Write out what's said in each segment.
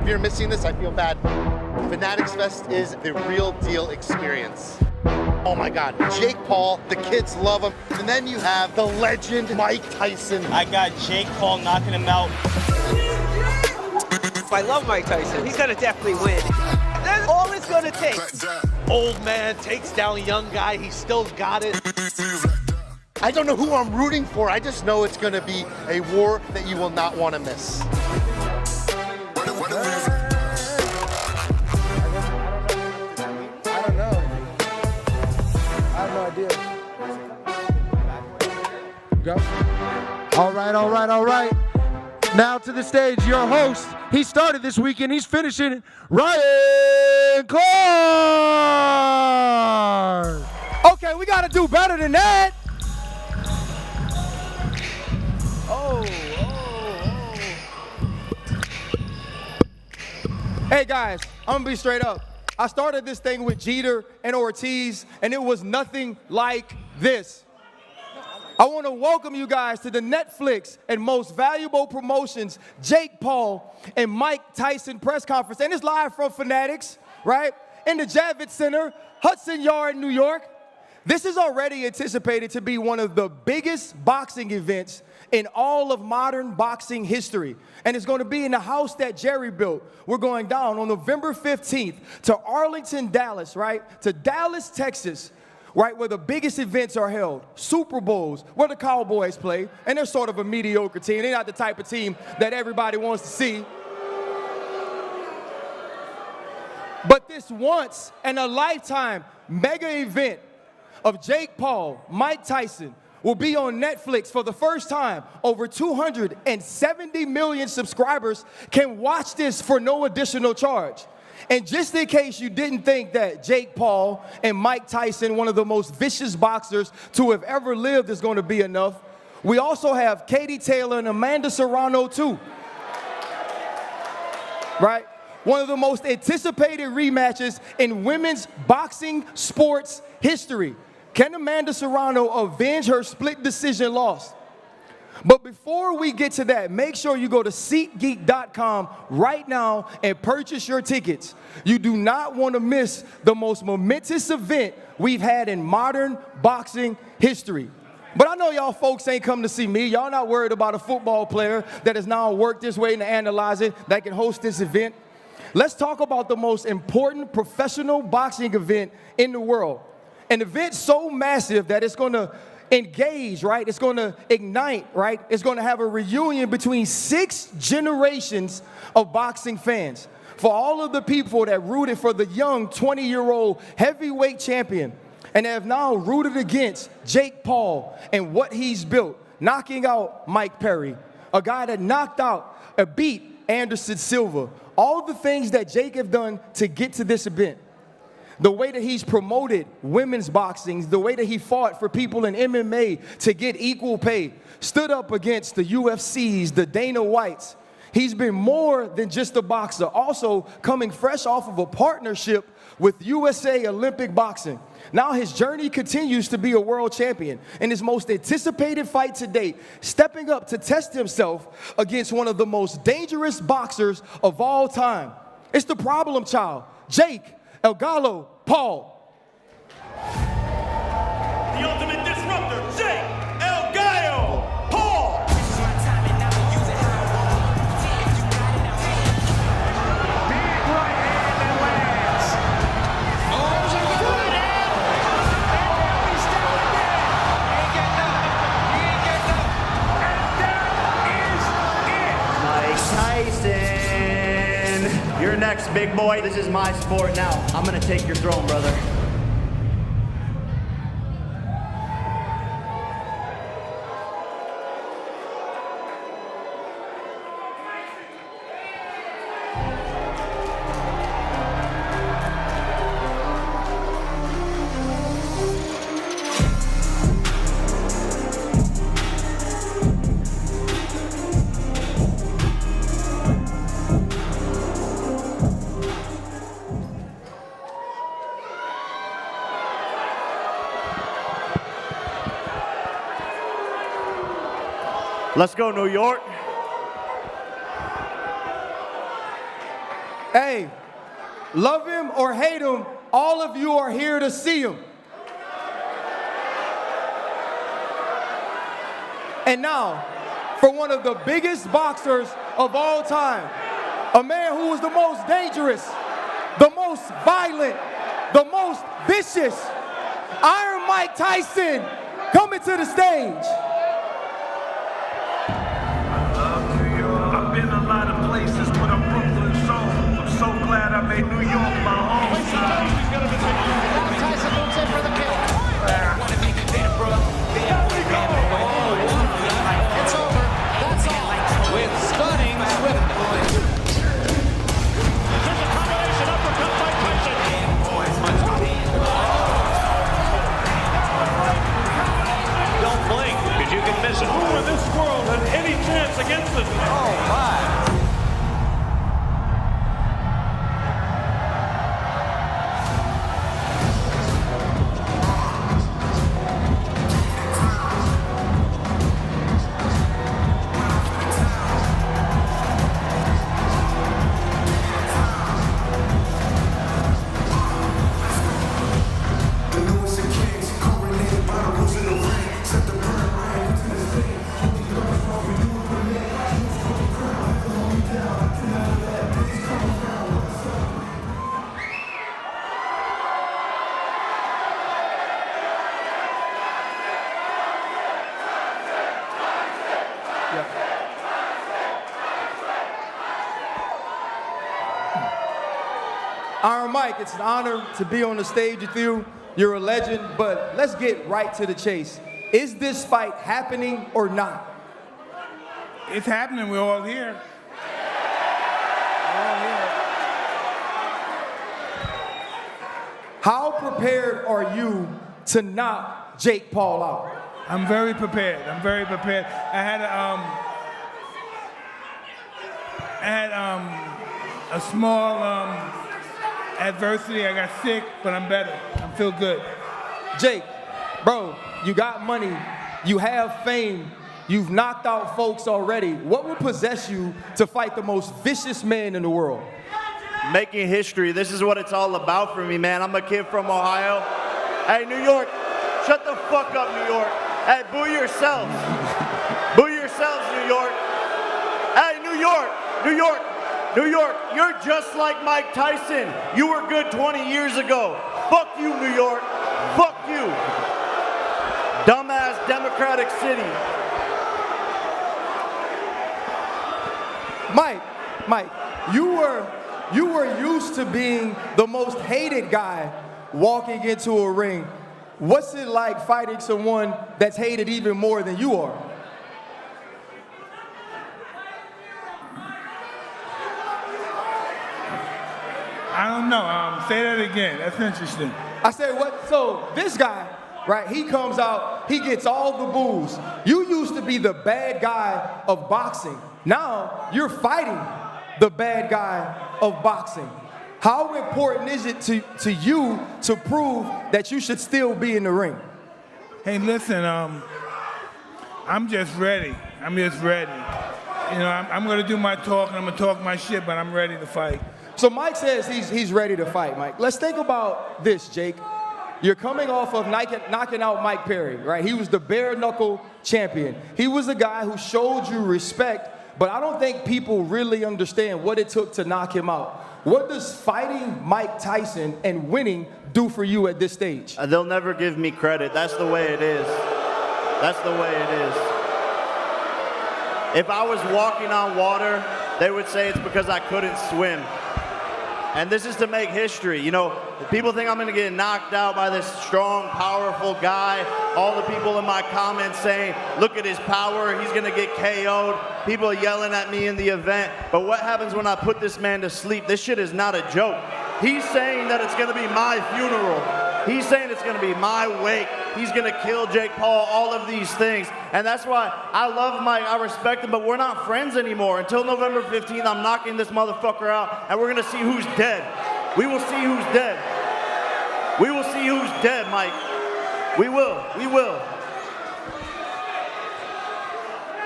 you're missing this, I feel bad. FanaticsFest is the real deal experience. Oh my God, Jake Paul, the kids love him. And then you have the legend, Mike Tyson. I got Jake Paul knocking him out. I love Mike Tyson. He's gonna definitely win. That's all it's gonna take. Old man takes down young guy, he still got it. I don't know who I'm rooting for. I just know it's gonna be a war that you will not want to miss. I don't know. I have no idea. Go. All right. Now to the stage, your host. He started this weekend. He's finishing. Ryan Clark. Okay, we got to do better than that. Oh. Hey guys, I'm gonna be straight up. I started this thing with Jeter and Ortiz, and it was nothing like this. I want to welcome you guys to the Netflix and most valuable promotions, Jake Paul and Mike Tyson press conference. And it's live from Fanatics, right? In the Javits Center, Hudson Yard, New York. This is already anticipated to be one of the biggest boxing events in all of modern boxing history. And it's going to be in the house that Jerry built. We're going down on November 15th to Arlington, Dallas, right? To Dallas, Texas, right, where the biggest events are held. Super Bowls, where the Cowboys play. And they're sort of a mediocre team. They're not the type of team that everybody wants to see. But this once in a lifetime mega event of Jake Paul, Mike Tyson, will be on Netflix for the first time. Over 270 million subscribers can watch this for no additional charge. And just in case you didn't think that Jake Paul and Mike Tyson, one of the most vicious boxers to have ever lived, is going to be enough, we also have Katie Taylor and Amanda Serrano too. Right? One of the most anticipated rematches in women's boxing sports history. Can Amanda Serrano avenge her split decision loss? But before we get to that, make sure you go to SeatGeek.com right now and purchase your tickets. You do not want to miss the most momentous event we've had in modern boxing history. But I know y'all folks ain't come to see me. Y'all not worried about a football player that has now worked his way to analyze it, that can host this event. Let's talk about the most important professional boxing event in the world. An event so massive that it's going to engage, right? It's going to ignite, right? It's going to have a reunion between 6 generations of boxing fans. For all of the people that rooted for the young 20-year-old heavyweight champion and have now rooted against Jake Paul and what he's built, knocking out Mike Perry, a guy that beat Anderson Silva, all the things that Jake have done to get to this event. The way that he's promoted women's boxing, the way that he fought for people in MMA to get equal pay, stood up against the UFCs, the Dana Whites. He's been more than just a boxer, also coming fresh off of a partnership with USA Olympic Boxing. Now his journey continues to be a world champion in his most anticipated fight to date, stepping up to test himself against one of the most dangerous boxers of all time. It's the problem child, Jake El Gallo Paul. The ultimate disruptor, Jake El Gallo Paul. Big right hand that lands. Oh, there's a good right hand. And he's down again. He ain't getting up. And that is it. Mike Tyson, you're next, big boy. This is my sport now. I'm gonna take your throne, brother. Let's go, New York. Hey, love him or hate him, all of you are here to see him. And now, for one of the biggest boxers of all time, a man who was the most dangerous, the most violent, the most vicious, Iron Mike Tyson, coming to the stage. I've been a lot of places, but I'm Brooklyn soul. I'm so glad I made New York my home. Tyson moves in for the kill. It's over. That's all. With stunning swiftness. There's a combination uppercut by Tyson. Don't blink, because you can miss it. Who in this world had any chance against this man? Oh, my. Iron Mike, it's an honor to be on the stage with you. You're a legend, but let's get right to the chase. Is this fight happening or not? It's happening. We're all here. How prepared are you to knock Jake Paul out? I'm very prepared. I'm very prepared. I had a small adversity. I got sick, but I'm better. I feel good. Jake, bro, you got money, you have fame, you've knocked out folks already. What would possess you to fight the most vicious man in the world? Making history. This is what it's all about for me, man. I'm a kid from Ohio. Hey, New York, shut the fuck up, New York. Hey, boo yourselves. Boo yourselves, New York. Hey, New York, New York, New York, you're just like Mike Tyson. You were good 20 years ago. Fuck you, New York. Fuck you. Dumbass Democratic City. Mike, you were used to being the most hated guy walking into a ring. What's it like fighting someone that's hated even more than you are? I don't know. Say that again. That's interesting. I said, what? So this guy, right, he comes out, he gets all the boos. You used to be the bad guy of boxing. Now you're fighting the bad guy of boxing. How important is it to you to prove that you should still be in the ring? Hey, listen, I'm just ready. I'm just ready. You know, I'm going to do my talk, and I'm going to talk my shit, but I'm ready to fight. So Mike says he's ready to fight, Mike. Let's think about this, Jake. You're coming off of knocking out Mike Perry, right? He was the bare knuckle champion. He was a guy who showed you respect, but I don't think people really understand what it took to knock him out. What does fighting Mike Tyson and winning do for you at this stage? They'll never give me credit. That's the way it is. That's the way it is. If I was walking on water, they would say it's because I couldn't swim. And this is to make history. You know, people think I'm going to get knocked out by this strong, powerful guy. All the people in my comments saying, look at his power, he's going to get KO'd. People yelling at me in the event. But what happens when I put this man to sleep? This shit is not a joke. He's saying that it's going to be my funeral. He's saying it's going to be my wake. He's going to kill Jake Paul, all of these things. And that's why I love Mike, I respect him, but we're not friends anymore. Until November 15th, I'm knocking this motherfucker out, and we're going to see who's dead. We will see who's dead. We will see who's dead, Mike. We will. We will.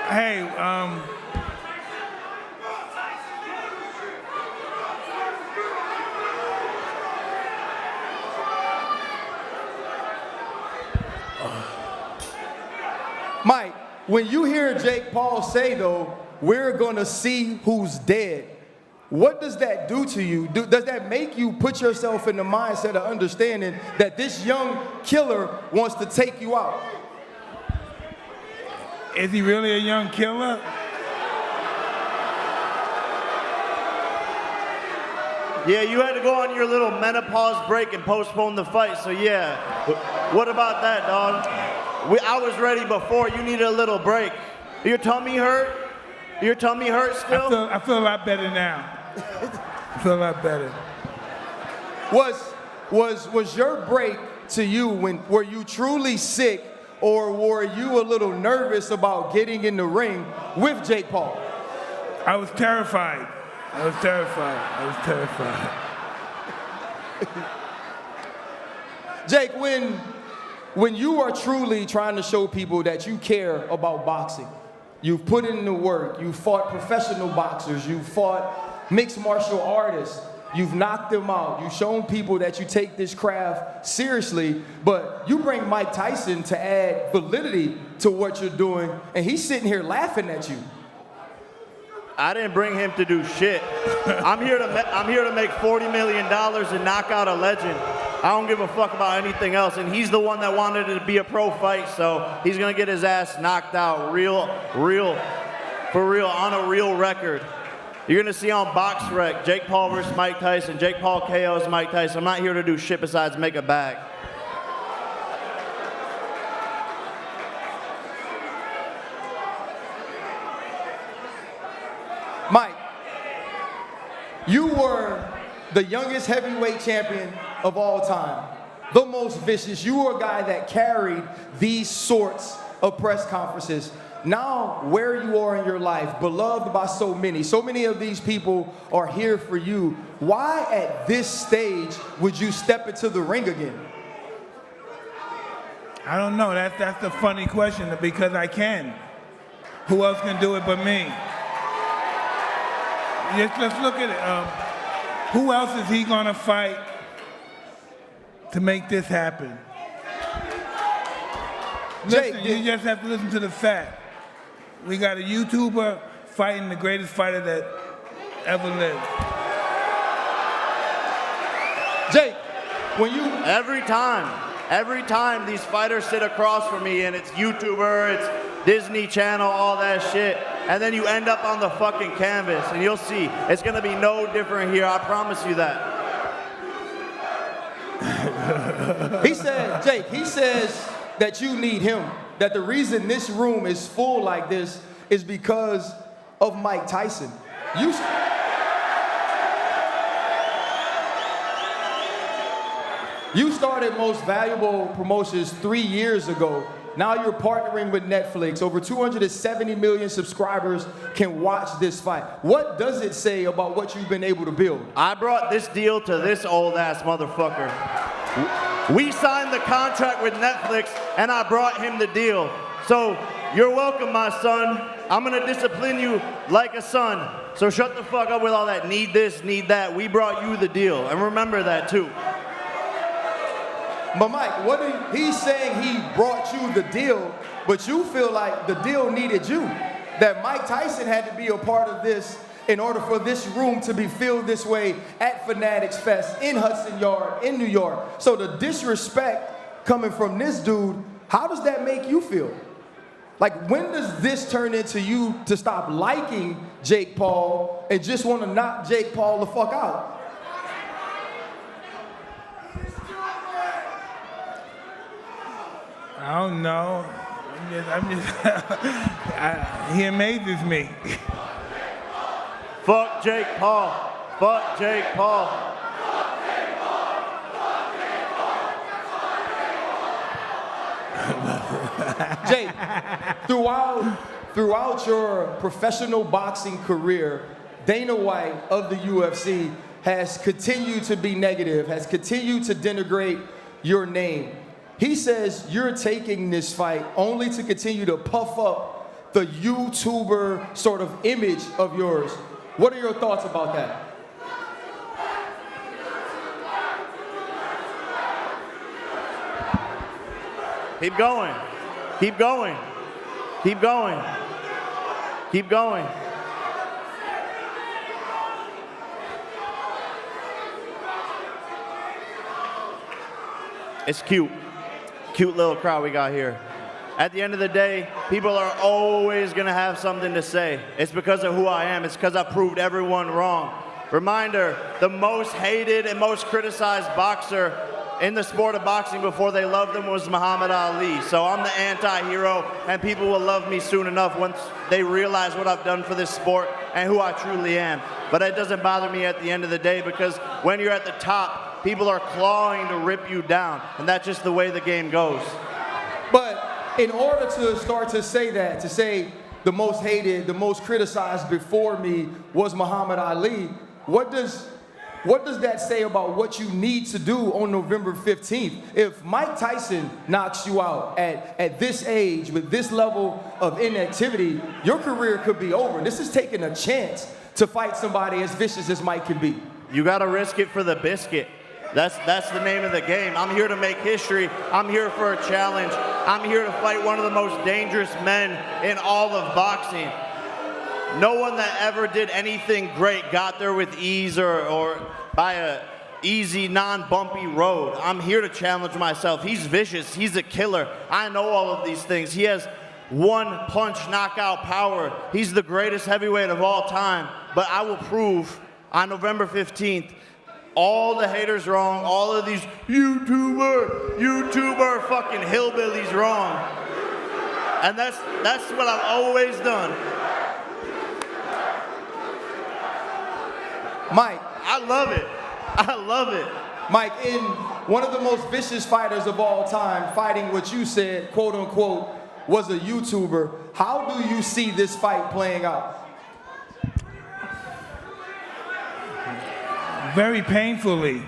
Hey, when you hear Jake Paul say, though, we're going to see who's dead, what does that do to you? Does that make you put yourself in the mindset of understanding that this young killer wants to take you out? Is he really a young killer? Yeah, you had to go on your little menopause break and postpone the fight, so yeah. What about that, dog? I was ready before. You needed a little break. Your tummy hurt? Your tummy hurt still? I feel a lot better now. I feel a lot better. Was your break to you were you truly sick, or were you a little nervous about getting in the ring with Jake Paul? I was terrified. Jake, when you are truly trying to show people that you care about boxing, you've put in the work, you've fought professional boxers, you've fought mixed martial artists, you've knocked them out, you've shown people that you take this craft seriously, but you bring Mike Tyson to add validity to what you're doing, and he's sitting here laughing at you. I didn't bring him to do shit. I'm here to make $40 million and knock out a legend. I don't give a fuck about anything else, and he's the one that wanted it to be a pro fight, so he's gonna get his ass knocked out for real, on a real record. You're gonna see on BoxRec, Jake Paul versus Mike Tyson. Jake Paul KOs Mike Tyson. I'm not here to do shit besides make a bag. Mike, you were the youngest heavyweight champion of all time, the most vicious. You were a guy that carried these sorts of press conferences. Now, where you are in your life, beloved by so many of these people are here for you. Why at this stage would you step into the ring again? I don't know. That's the funny question, because I can. Who else can do it but me? Let's look at it. Who else is he gonna fight to make this happen? Listen, you just have to listen to the fact. We got a YouTuber fighting the greatest fighter that ever lived. Jake, when you... Every time these fighters sit across from me and it's YouTuber, it's Disney Channel, all that shit, and then you end up on the fucking canvas, and you'll see, it's gonna be no different here, I promise you that. Jake, he says that you need him, that the reason this room is full like this is because of Mike Tyson. You started Most Valuable Promotions 3 years ago. Now you're partnering with Netflix. Over 270 million subscribers can watch this fight. What does it say about what you've been able to build? I brought this deal to this old ass motherfucker. We signed the contract with Netflix and I brought him the deal. So you're welcome, my son. I'm gonna discipline you like a son. So shut the fuck up with all that need this, need that. We brought you the deal, and remember that too. But Mike, he's saying he brought you the deal, but you feel like the deal needed you. That Mike Tyson had to be a part of this in order for this room to be filled this way at FanaticsFest in Hudson Yard in New York. So the disrespect coming from this dude, how does that make you feel? Like, when does this turn into you to stop liking Jake Paul and just want to knock Jake Paul the fuck out? I don't know. He amazes me. Fuck Jake Paul. Fuck Jake Paul. Jake, throughout your professional boxing career, Dana White of the UFC has continued to be negative, has continued to denigrate your name. He says you're taking this fight only to continue to puff up the YouTuber sort of image of yours. What are your thoughts about that? Keep going. Keep going. Keep going. Keep going. It's cute. Cute little crowd we got here. At the end of the day, people are always going to have something to say. It's because of who I am. It's because I proved everyone wrong. Reminder, the most hated and most criticized boxer in the sport of boxing before they loved him was Muhammad Ali. So I'm the anti-hero, and people will love me soon enough once they realize what I've done for this sport and who I truly am. But it doesn't bother me at the end of the day, because when you're at the top, people are clawing to rip you down, and that's just the way the game goes. But in order to start to say that, to say the most hated, the most criticized before me was Muhammad Ali, what does that say about what you need to do on November 15th? If Mike Tyson knocks you out at this age with this level of inactivity, your career could be over. This is taking a chance to fight somebody as vicious as Mike can be. You got to risk it for the biscuit. That's the name of the game. I'm here to make history. I'm here for a challenge. I'm here to fight one of the most dangerous men in all of boxing. No one that ever did anything great got there with ease or by a easy, non-bumpy road. I'm here to challenge myself. He's vicious. He's a killer. I know all of these things. He has one-punch knockout power. He's the greatest heavyweight of all time. But I will prove on November 15th all the haters wrong, all of these YouTuber fucking hillbillies wrong. And that's what I've always done. Mike. I love it. I love it. Mike, in one of the most vicious fighters of all time, fighting what you said, quote unquote, was a YouTuber, how do you see this fight playing out? Very painfully.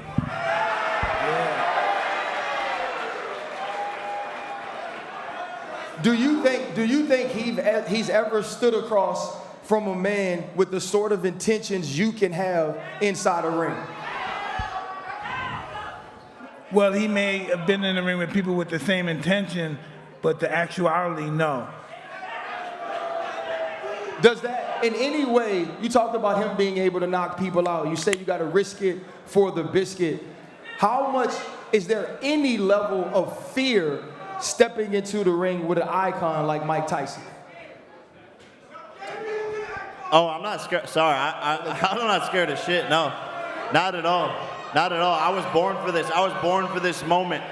Do you think he's ever stood across from a man with the sort of intentions you can have inside a ring? Well, he may have been in the ring with people with the same intention, but the actuality, no. Does that in any way, you talked about him being able to knock people out. You say you got to risk it for the biscuit. How much, is there any level of fear stepping into the ring with an icon like Mike Tyson? Oh, I'm not scared. Sorry, I'm not scared of shit. No, not at all. Not at all. I was born for this. I was born for this moment.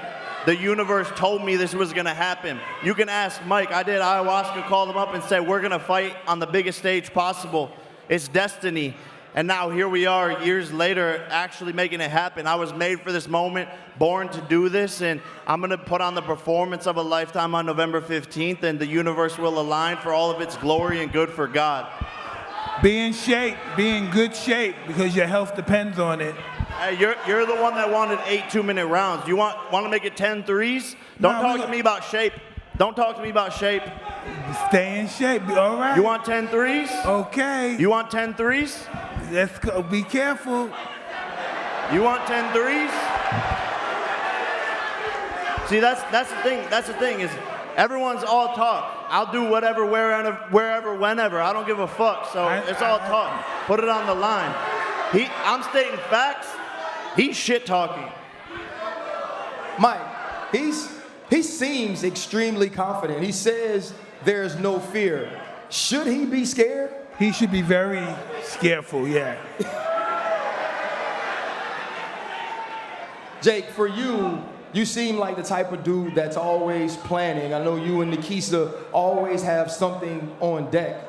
The universe told me this was going to happen. You can ask Mike. I did ayahuasca, called him up and said, we're going to fight on the biggest stage possible. It's destiny. And now here we are, years later, actually making it happen. I was made for this moment, born to do this, and I'm going to put on the performance of a lifetime on November 15th, and the universe will align for all of its glory and good for God. Be in shape, be in good shape, because your health depends on it. Hey, you're the one that wanted 8 2-minute rounds. You want to make it 10 threes? Don't talk to me about shape. Don't talk to me about shape. Stay in shape, all right? You want 10 threes? Okay. You want 10 threes? Let's go. Be careful. You want 10 threes? See, that's the thing. That's the thing is, everyone's all talk. I'll do whatever, wherever, whenever. I don't give a fuck. So it's all talk. Put it on the line. I'm stating facts. He's shit talking. Mike, he seems extremely confident. He says there's no fear. Should he be scared? He should be very scareful, yeah. Jake, for you, you seem like the type of dude that's always planning. I know you and Nikisa always have something on deck.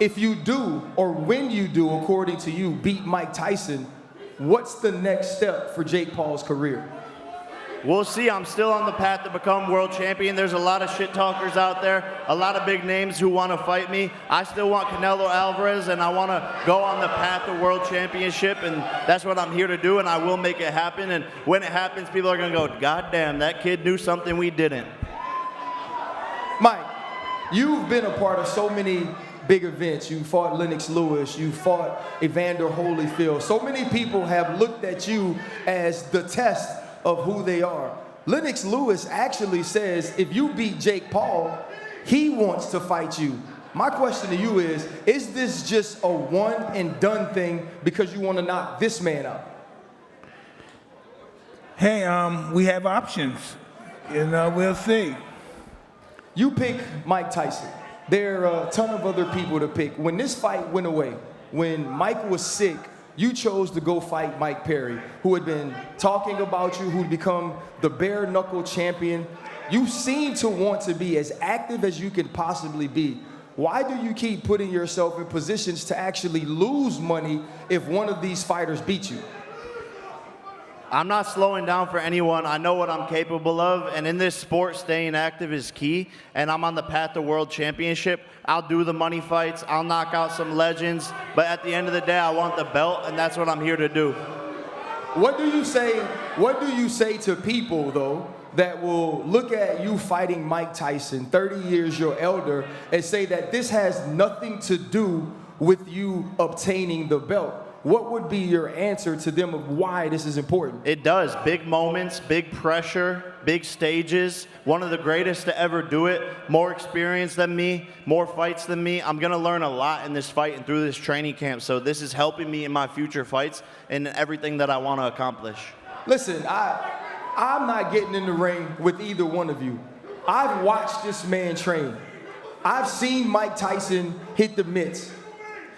If you do, or when you do, according to you, beat Mike Tyson, what's the next step for Jake Paul's career? We'll see. I'm still on the path to become world champion. There's a lot of shit talkers out there, a lot of big names who want to fight me. I still want Canelo Alvarez, and I want to go on the path to world championship, and that's what I'm here to do, and I will make it happen. And when it happens, people are going to go, God damn, that kid knew something we didn't. Mike, you've been a part of so many big events. You fought Lennox Lewis, you fought Evander Holyfield. So many people have looked at you as the test of who they are. Lennox Lewis actually says if you beat Jake Paul, he wants to fight you. My question to you is this just a one and done thing because you want to knock this man out? Hey, we have options. We'll see. You pick Mike Tyson. There are a ton of other people to pick. When this fight went away, when Mike was sick, you chose to go fight Mike Perry, who had been talking about you, who'd become the bare knuckle champion. You seem to want to be as active as you can possibly be. Why do you keep putting yourself in positions to actually lose money if one of these fighters beat you? I'm not slowing down for anyone. I know what I'm capable of, and in this sport, staying active is key, and I'm on the path to world championship. I'll do the money fights, I'll knock out some legends, but at the end of the day, I want the belt, and that's what I'm here to do. What do you say to people, though, that will look at you fighting Mike Tyson, 30 years your elder, and say that this has nothing to do with you obtaining the belt? What would be your answer to them of why this is important? It does. Big moments, big pressure, big stages. One of the greatest to ever do it. More experience than me, more fights than me. I'm going to learn a lot in this fight and through this training camp. So this is helping me in my future fights and everything that I want to accomplish. Listen, I'm not getting in the ring with either one of you. I've watched this man train. I've seen Mike Tyson hit the mitts.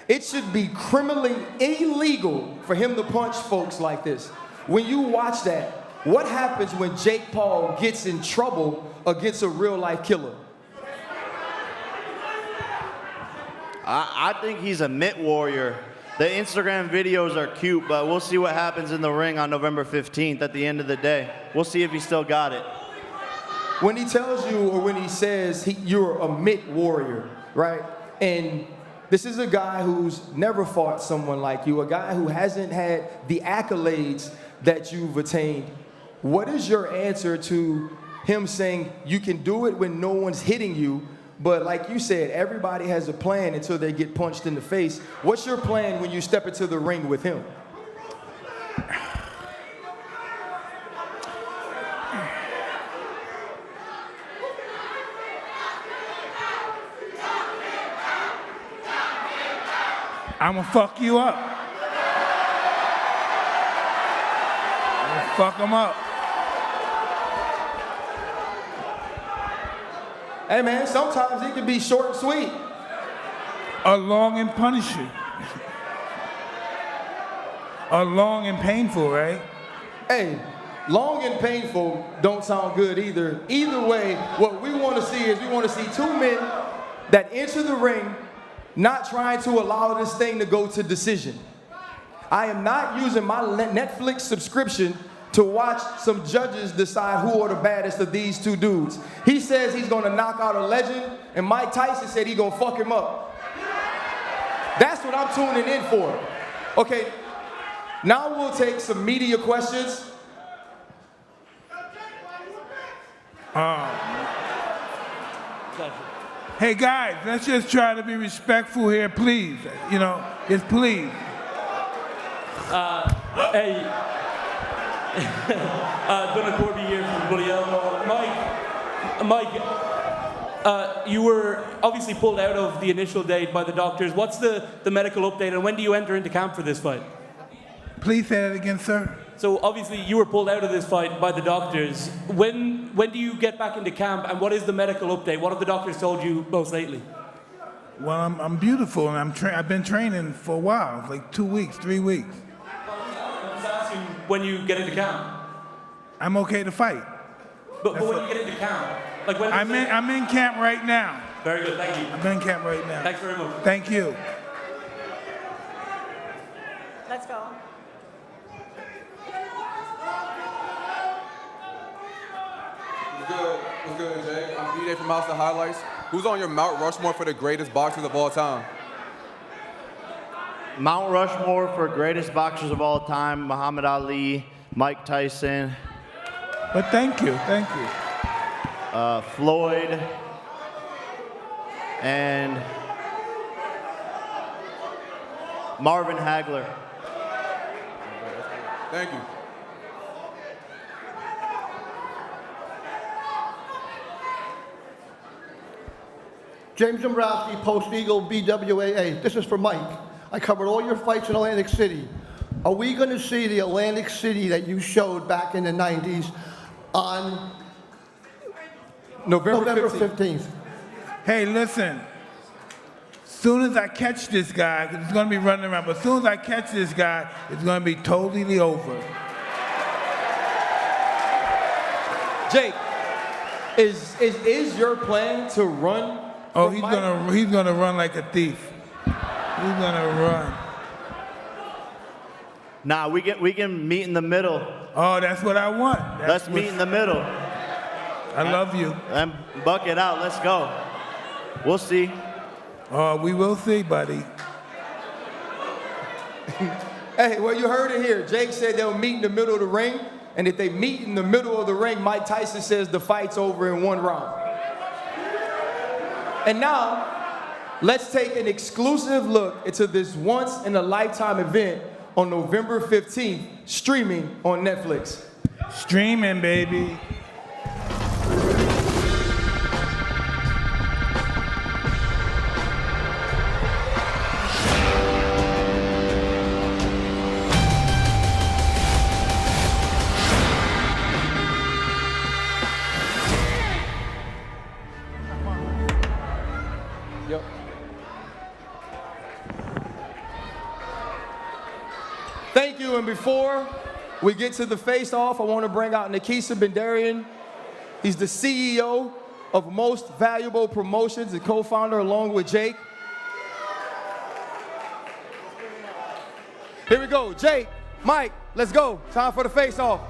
It should be criminally illegal for him to punch folks like this. When you watch that, what happens when Jake Paul gets in trouble against a real-life killer? I think he's a mitt warrior. The Instagram videos are cute, but we'll see what happens in the ring on November 15th at the end of the day. We'll see if he still got it. When he tells you or when he says you're a mitt warrior, right? And this is a guy who's never fought someone like you, a guy who hasn't had the accolades that you've attained. What is your answer to him saying you can do it when no one's hitting you, but like you said, everybody has a plan until they get punched in the face? What's your plan when you step into the ring with him? I'm gonna fuck you up. I'm gonna fuck him up. Hey man, sometimes it can be short and sweet. Long and punishing. Long and painful, right? Hey, long and painful don't sound good either. Either way, what we want to see is we want to see two men that enter the ring not trying to allow this thing to go to decision. I am not using my Netflix subscription to watch some judges decide who are the baddest of these two dudes. He says he's gonna knock out a legend, and Mike Tyson said he's gonna fuck him up. That's what I'm tuning in for. Okay, now we'll take some media questions. Hey guys, let's just try to be respectful here, please. Just please. Hey, Donna Corby here from Bloody Elbow. Mike, you were obviously pulled out of the initial date by the doctors. What's the medical update, and when do you enter into camp for this fight? Please say that again, sir. So obviously you were pulled out of this fight by the doctors. When do you get back into camp, and what is the medical update? What have the doctors told you most lately? Well, I'm beautiful, and I've been training for a while, like 2 weeks, 3 weeks. I'm just asking when you get into camp. I'm okay to fight. But when you get into camp, like when I'm in camp right now. Very good, thank you. I'm in camp right now. Thanks very much. Thank you. Let's go. What's good, Jay? I'm DJ from House of Highlights. Who's on your Mount Rushmore for the greatest boxers of all time? Mount Rushmore for greatest boxers of all time, Muhammad Ali, Mike Tyson. But thank you. Floyd, and Marvin Hagler. Thank you. James Dombrowski, Post Eagle, BWAA. This is for Mike. I covered all your fights in Atlantic City. Are we going to see the Atlantic City that you showed back in the 90s on November 15th? Hey, listen. As soon as I catch this guy, 'cause he's going to be running around, but as soon as I catch this guy, it's going to be totally over. Jake, is your plan to run? Oh, he's gonna run like a thief. He's gonna run. Nah, we can meet in the middle. Oh, that's what I want. Let's meet in the middle. I love you. And buck it out. Let's go. We'll see. Oh, we will see, buddy. Hey, well, you heard it here. Jake said they'll meet in the middle of the ring, and if they meet in the middle of the ring, Mike Tyson says the fight's over in 1 round. And now, let's take an exclusive look into this once-in-a-lifetime event on November 15th, streaming on Netflix. Streaming, baby. Yep. Thank you, and before we get to the face-off, I want to bring out Nikisa Bendarian. He's the CEO of Most Valuable Promotions and co-founder along with Jake. Here we go, Jake, Mike, let's go. Time for the face-off.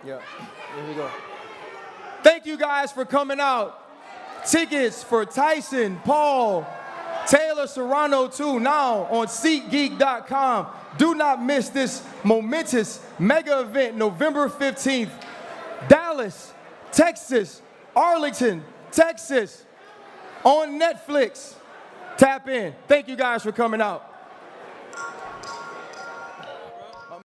Yeah, here we go. Thank you guys for coming out. Tickets for Tyson, Paul, Taylor Serrano 2 now on SeatGeek.com. Do not miss this momentous mega event November 15th. Dallas, Texas, Arlington, Texas on Netflix. Tap in. Thank you guys for coming out.